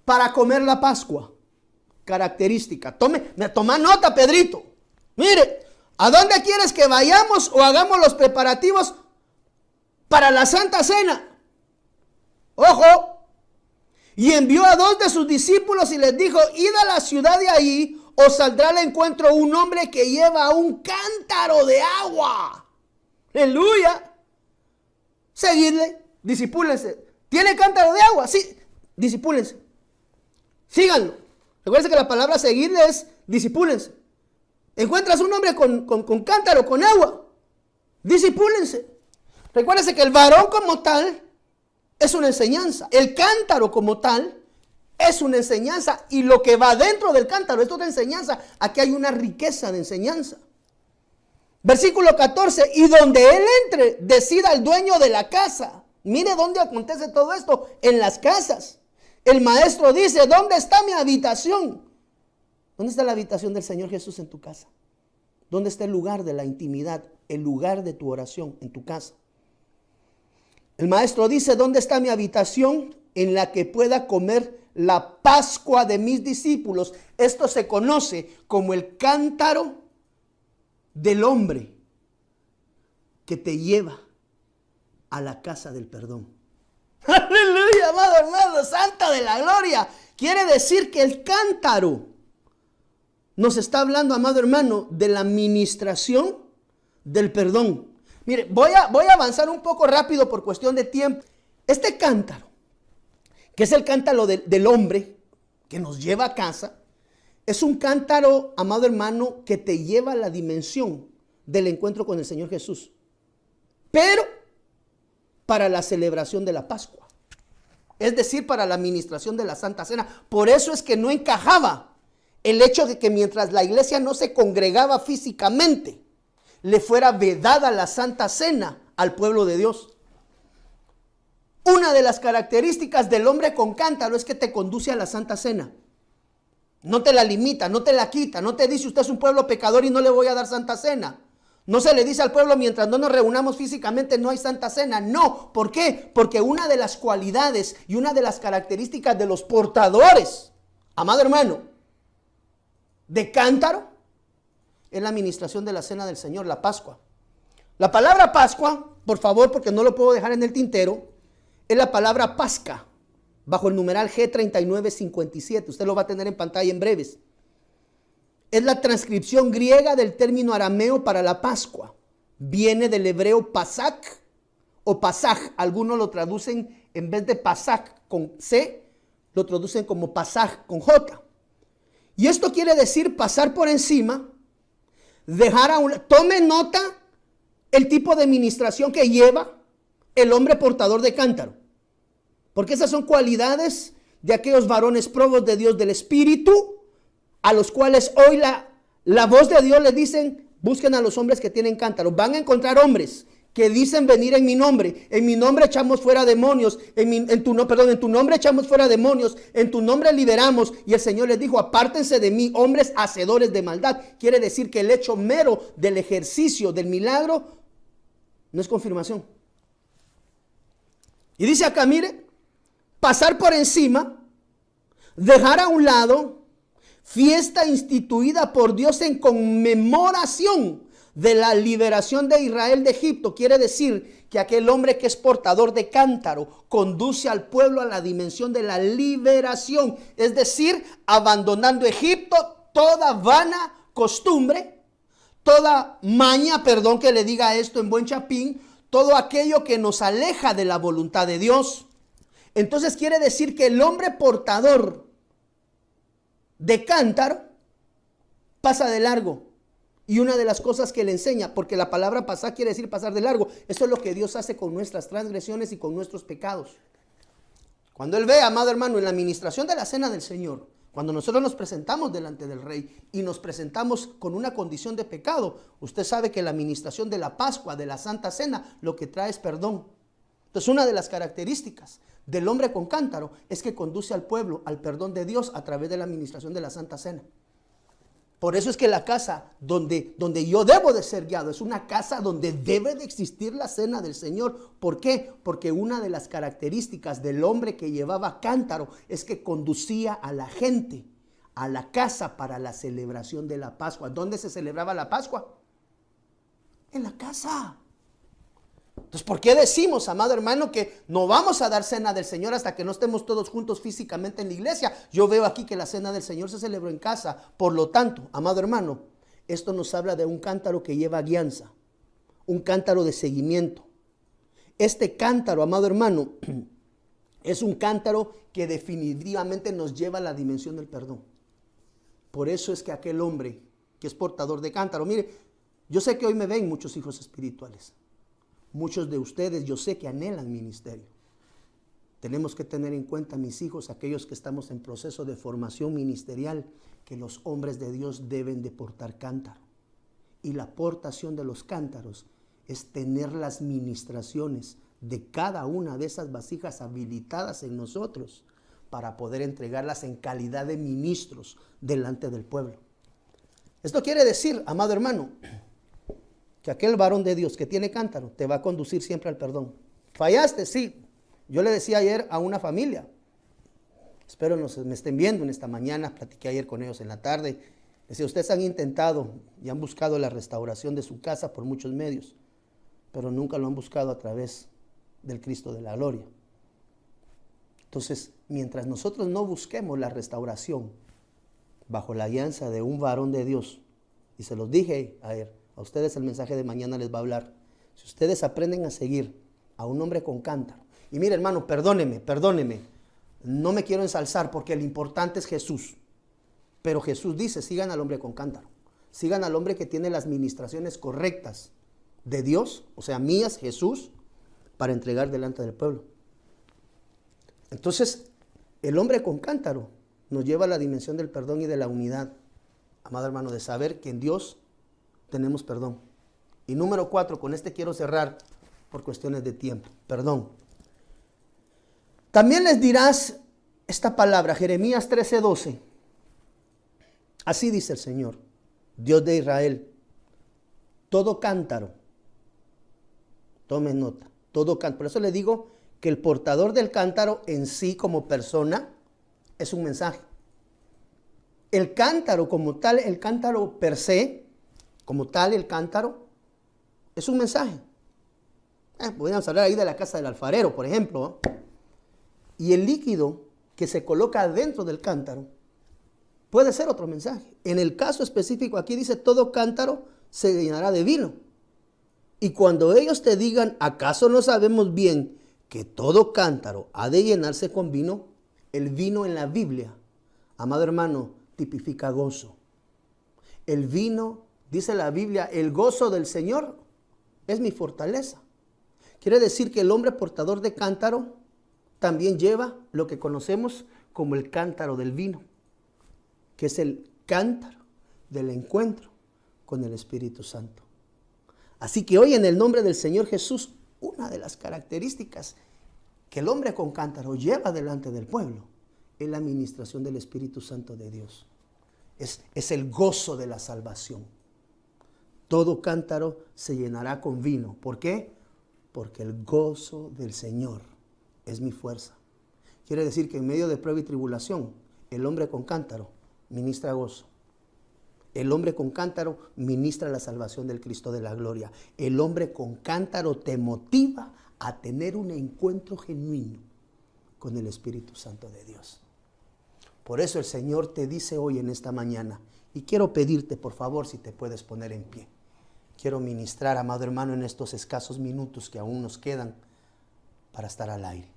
para comer la Pascua. Característica. Toma nota, Pedrito. Mire, ¿a dónde quieres que vayamos o hagamos los preparativos para la Santa Cena? Ojo. Y envió a 2 de sus discípulos y les dijo, id a la ciudad de ahí, os saldrá al encuentro un hombre que lleva un cántaro de agua. Aleluya. Seguidle, disipúlense. ¿Tiene cántaro de agua? Sí, disipúlense. Síganlo. Recuerden que la palabra seguirle es disipúlense. Encuentras un hombre con cántaro, con agua, disipúlense. Recuérdense que el varón como tal es una enseñanza. El cántaro como tal es una enseñanza. Y lo que va dentro del cántaro es otra enseñanza. Aquí hay una riqueza de enseñanza. Versículo 14. Y donde él entre, decida el dueño de la casa. Mire dónde acontece todo esto. En las casas. El maestro dice, ¿dónde está mi habitación? ¿Dónde está la habitación del Señor Jesús en tu casa? ¿Dónde está el lugar de la intimidad? El lugar de tu oración en tu casa. El maestro dice, ¿dónde está mi habitación en la que pueda comer la Pascua de mis discípulos? Esto se conoce como el cántaro del hombre que te lleva a la casa del perdón. Aleluya, amado hermano, Santa de la gloria. Quiere decir que el cántaro nos está hablando, amado hermano, de la ministración del perdón. Mire, voy a avanzar un poco rápido por cuestión de tiempo. Este cántaro, que es el cántaro del hombre que nos lleva a casa, es un cántaro, amado hermano, que te lleva a la dimensión del encuentro con el Señor Jesús. Pero para la celebración de la Pascua. Es decir, para la administración de la Santa Cena. Por eso es que no encajaba el hecho de que mientras la iglesia no se congregaba físicamente, le fuera vedada la Santa Cena al pueblo de Dios. Una de las características del hombre con cántaro es que te conduce a la Santa Cena. No te la limita, no te la quita, no te dice usted es un pueblo pecador y no le voy a dar Santa Cena. No se le dice al pueblo mientras no nos reunamos físicamente no hay Santa Cena. No, ¿por qué? Porque una de las cualidades y una de las características de los portadores, amado hermano, de cántaro, es la administración de la cena del Señor, la Pascua. La palabra Pascua, por favor, porque no lo puedo dejar en el tintero, es la palabra Pasca, bajo el numeral G3957. Usted lo va a tener en pantalla en breves. Es la transcripción griega del término arameo para la Pascua. Viene del hebreo Pasach o Pasaj. Algunos lo traducen en vez de pasaj con C, lo traducen como pasaj con J. Y esto quiere decir pasar por encima, dejar a un... Tome nota el tipo de ministración que lleva el hombre portador de cántaro. Porque esas son cualidades de aquellos varones probos de Dios del Espíritu, a los cuales hoy la voz de Dios les dicen, busquen a los hombres que tienen cántaro. Van a encontrar hombres que dicen venir en mi nombre echamos fuera demonios, en tu nombre echamos fuera demonios, en tu nombre liberamos. Y el Señor les dijo, apártense de mí, hombres hacedores de maldad. Quiere decir que el hecho mero del ejercicio del milagro no es confirmación. Y dice acá, mire, pasar por encima, dejar a un lado, fiesta instituida por Dios en conmemoración de la liberación de Israel de Egipto. Quiere decir que aquel hombre que es portador de cántaro conduce al pueblo a la dimensión de la liberación. Es decir, abandonando Egipto, toda vana costumbre, toda maña, perdón que le diga esto en buen chapín, todo aquello que nos aleja de la voluntad de Dios. Entonces quiere decir que el hombre portador de cántaro pasa de largo. Y una de las cosas que le enseña, porque la palabra pasar quiere decir pasar de largo, eso es lo que Dios hace con nuestras transgresiones y con nuestros pecados. Cuando Él ve, amado hermano, en la administración de la cena del Señor, cuando nosotros nos presentamos delante del Rey y nos presentamos con una condición de pecado, usted sabe que la administración de la Pascua, de la Santa Cena, lo que trae es perdón. Entonces, una de las características del hombre con cántaro es que conduce al pueblo al perdón de Dios a través de la administración de la Santa Cena. Por eso es que la casa donde yo debo de ser guiado es una casa donde debe de existir la cena del Señor. ¿Por qué? Porque una de las características del hombre que llevaba cántaro es que conducía a la gente a la casa para la celebración de la Pascua. ¿Dónde se celebraba la Pascua? En la casa. Entonces, ¿por qué decimos, amado hermano, que no vamos a dar cena del Señor hasta que no estemos todos juntos físicamente en la iglesia? Yo veo aquí que la cena del Señor se celebró en casa. Por lo tanto, amado hermano, esto nos habla de un cántaro que lleva guianza, un cántaro de seguimiento. Este cántaro, amado hermano, es un cántaro que definitivamente nos lleva a la dimensión del perdón. Por eso es que aquel hombre que es portador de cántaro, mire, yo sé que hoy me ven muchos hijos espirituales. Muchos de ustedes yo sé que anhelan ministerio. Tenemos que tener en cuenta, mis hijos, aquellos que estamos en proceso de formación ministerial, que los hombres de Dios deben de portar cántaro. Y la portación de los cántaros es tener las ministraciones de cada una de esas vasijas habilitadas en nosotros para poder entregarlas en calidad de ministros delante del pueblo. Esto quiere decir, amado hermano, que aquel varón de Dios que tiene cántaro te va a conducir siempre al perdón. ¿Fallaste? Sí. Yo le decía ayer a una familia, espero me estén viendo en esta mañana, platiqué ayer con ellos en la tarde, decía, ustedes han intentado y han buscado la restauración de su casa por muchos medios, pero nunca lo han buscado a través del Cristo de la gloria. Entonces, mientras nosotros no busquemos la restauración bajo la alianza de un varón de Dios, y se los dije ayer, a ustedes el mensaje de mañana les va a hablar. Si ustedes aprenden a seguir a un hombre con cántaro. Y mire, hermano, perdóneme. No me quiero ensalzar porque lo importante es Jesús. Pero Jesús dice, sigan al hombre con cántaro. Sigan al hombre que tiene las ministraciones correctas de Dios, o sea, mías, Jesús, para entregar delante del pueblo. Entonces, el hombre con cántaro nos lleva a la dimensión del perdón y de la unidad. Amado hermano, de saber que en Dios tenemos perdón. Y número 4, con este quiero cerrar por cuestiones de tiempo. Perdón. También les dirás esta palabra, Jeremías 13:12. Así dice el Señor, Dios de Israel. Todo cántaro, tomen nota, todo cántaro. Por eso le digo que el portador del cántaro en sí como persona es un mensaje. El cántaro como tal, el cántaro per se, como tal, el cántaro, es un mensaje. Podríamos hablar ahí de la casa del alfarero, por ejemplo. Y el líquido que se coloca dentro del cántaro puede ser otro mensaje. En el caso específico, aquí dice, todo cántaro se llenará de vino. Y cuando ellos te digan, ¿acaso no sabemos bien que todo cántaro ha de llenarse con vino. El vino en la Biblia, amado hermano, tipifica gozo. El vino, dice la Biblia, el gozo del Señor es mi fortaleza. Quiere decir que el hombre portador de cántaro también lleva lo que conocemos como el cántaro del vino, que es el cántaro del encuentro con el Espíritu Santo. Así que hoy, en el nombre del Señor Jesús, una de las características que el hombre con cántaro lleva delante del pueblo es la administración del Espíritu Santo de Dios. Es el gozo de la salvación. Todo cántaro se llenará con vino. ¿Por qué? Porque el gozo del Señor es mi fuerza. Quiere decir que en medio de prueba y tribulación, el hombre con cántaro ministra gozo. El hombre con cántaro ministra la salvación del Cristo de la gloria. El hombre con cántaro te motiva a tener un encuentro genuino con el Espíritu Santo de Dios. Por eso el Señor te dice hoy en esta mañana, y quiero pedirte por favor si te puedes poner en pie. Quiero ministrar, amado hermano, en estos escasos minutos que aún nos quedan para estar al aire.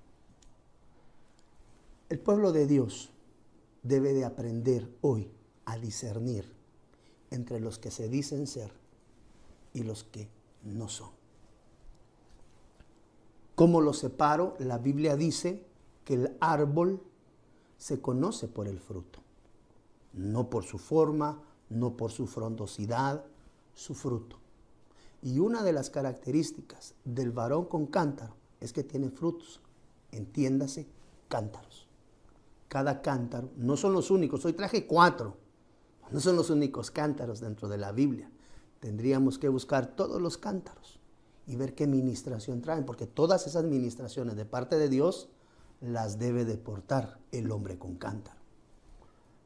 El pueblo de Dios debe de aprender hoy a discernir entre los que se dicen ser y los que no son. ¿Cómo los separo? La Biblia dice que el árbol se conoce por el fruto, no por su forma, no por su frondosidad, su fruto. Y una de las características del varón con cántaro es que tiene frutos, entiéndase, cántaros. Cada cántaro, no son los únicos, hoy traje 4, no son los únicos cántaros dentro de la Biblia. Tendríamos que buscar todos los cántaros y ver qué ministración traen, porque todas esas ministraciones de parte de Dios las debe de portar el hombre con cántaro.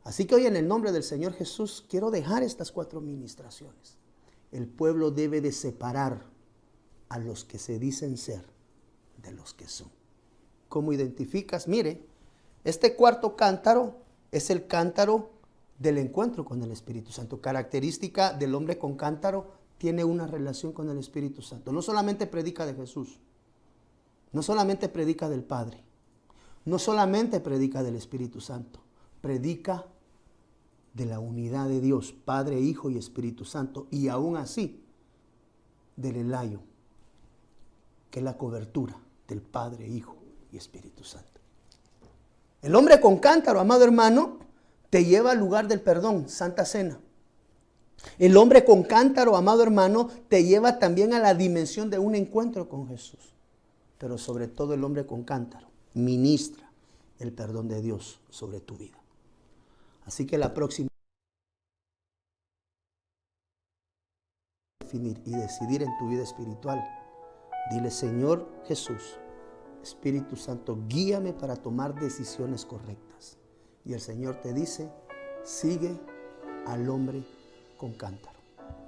Así que hoy, en el nombre del Señor Jesús, quiero dejar estas 4 ministraciones. El pueblo debe de separar a los que se dicen ser de los que son. ¿Cómo identificas? Mire, este cuarto cántaro es el cántaro del encuentro con el Espíritu Santo. Característica del hombre con cántaro, tiene una relación con el Espíritu Santo. No solamente predica de Jesús, no solamente predica del Padre, no solamente predica del Espíritu Santo, predica de la unidad de Dios, Padre, Hijo y Espíritu Santo, y aún así del elayo, que es la cobertura del Padre, Hijo y Espíritu Santo. El hombre con cántaro, amado hermano, te lleva al lugar del perdón, Santa Cena. El hombre con cántaro, amado hermano, te lleva también a la dimensión de un encuentro con Jesús. Pero sobre todo el hombre con cántaro ministra el perdón de Dios sobre tu vida. Así que la próxima, definir y decidir en tu vida espiritual, dile: Señor Jesús, Espíritu Santo, guíame para tomar decisiones correctas. Y el Señor te dice: sigue al hombre con cántaro.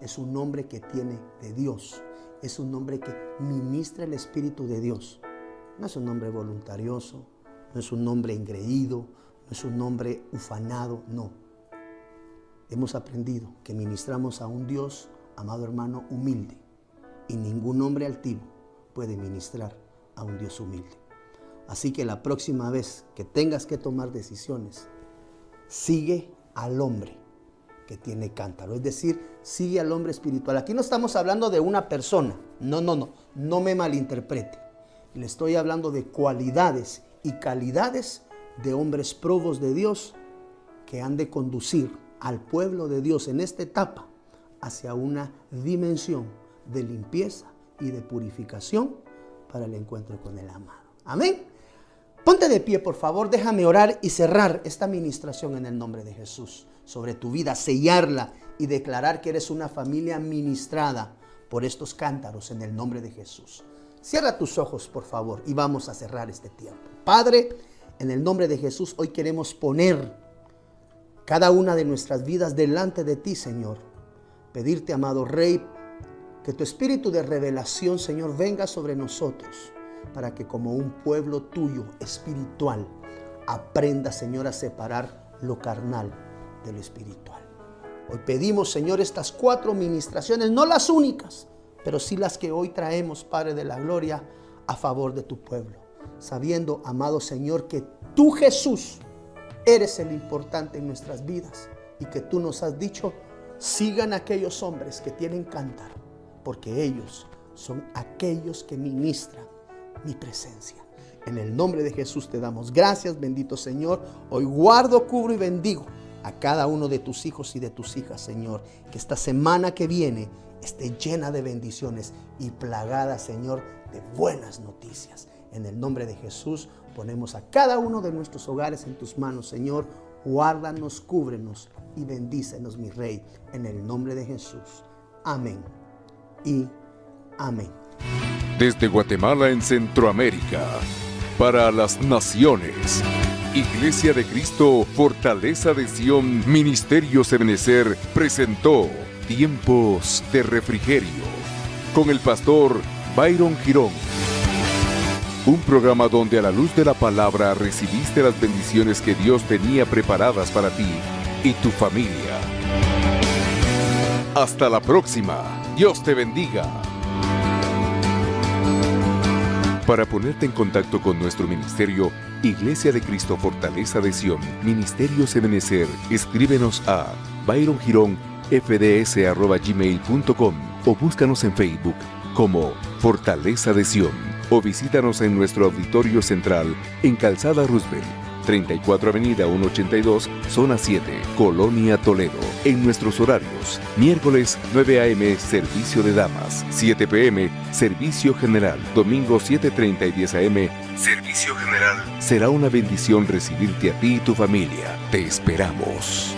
Es un hombre que tiene de Dios. Es un hombre que ministra el Espíritu de Dios. No es un hombre voluntarioso, no es un hombre engreído, no es un hombre ufanado, no. Hemos aprendido que ministramos a un Dios, amado hermano, humilde. Y ningún hombre altivo puede ministrar a un Dios humilde. Así que la próxima vez que tengas que tomar decisiones, sigue al hombre que tiene cántaro. Es decir, sigue al hombre espiritual. Aquí no estamos hablando de una persona. No me malinterprete. Le estoy hablando de cualidades y calidades de hombres probos de Dios que han de conducir al pueblo de Dios en esta etapa hacia una dimensión de limpieza y de purificación para el encuentro con el amado. Amén. Ponte de pie, por favor. Déjame orar y cerrar esta ministración en el nombre de Jesús sobre tu vida, sellarla y declarar que eres una familia ministrada por estos cántaros en el nombre de Jesús. Cierra tus ojos, por favor, y vamos a cerrar este tiempo. Padre, en el nombre de Jesús, hoy queremos poner cada una de nuestras vidas delante de ti, Señor. Pedirte, amado Rey, que tu espíritu de revelación, Señor, venga sobre nosotros, para que como un pueblo tuyo espiritual aprenda, Señor, a separar lo carnal de lo espiritual. Hoy pedimos, Señor, estas 4 ministraciones, no las únicas, pero sí las que hoy traemos, Padre de la gloria, a favor de tu pueblo. sabiendo, amado Señor, que tú, Jesús, eres el importante en nuestras vidas y que tú nos has dicho, sigan aquellos hombres que tienen cántaro, porque ellos son aquellos que ministran mi presencia. En el nombre de Jesús te damos gracias, bendito Señor. Hoy guardo, cubro y bendigo a cada uno de tus hijos y de tus hijas, Señor. Que esta semana que viene esté llena de bendiciones y plagada, Señor, de buenas noticias. En el nombre de Jesús ponemos a cada uno de nuestros hogares en tus manos, Señor. Guárdanos, cúbrenos y bendícenos, mi Rey. En el nombre de Jesús. Amén y amén. Desde Guatemala en Centroamérica, para las naciones, Iglesia de Cristo, Fortaleza de Sion, Ministerios Ebenecer, presentó Tiempos de Refrigerio, con el pastor Byron Girón. Un programa donde a la luz de la palabra recibiste las bendiciones que Dios tenía preparadas para ti y tu familia. Hasta la próxima. Dios te bendiga. Para ponerte en contacto con nuestro ministerio, Iglesia de Cristo Fortaleza de Sion, Ministerios Ebenecer, escríbenos a byrongironfds@gmail.com o búscanos en Facebook como Fortaleza de Sion o visítanos en nuestro auditorio central en Calzada Roosevelt, 34 Avenida 182, Zona 7, Colonia Toledo. En nuestros horarios: miércoles 9 a.m. servicio de damas, 7 p.m. servicio general, domingo 7:30 y 10 a.m. servicio general. Será una bendición recibirte a ti y tu familia. Te esperamos.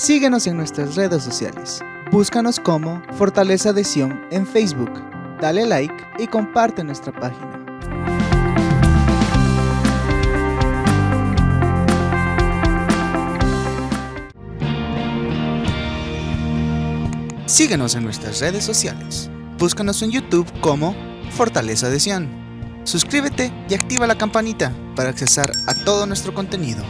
Síguenos en nuestras redes sociales. Búscanos como Fortaleza de Sion en Facebook. Dale like y comparte nuestra página. Síguenos en nuestras redes sociales. Búscanos en YouTube como Fortaleza de Sion. Suscríbete y activa la campanita para accesar a todo nuestro contenido.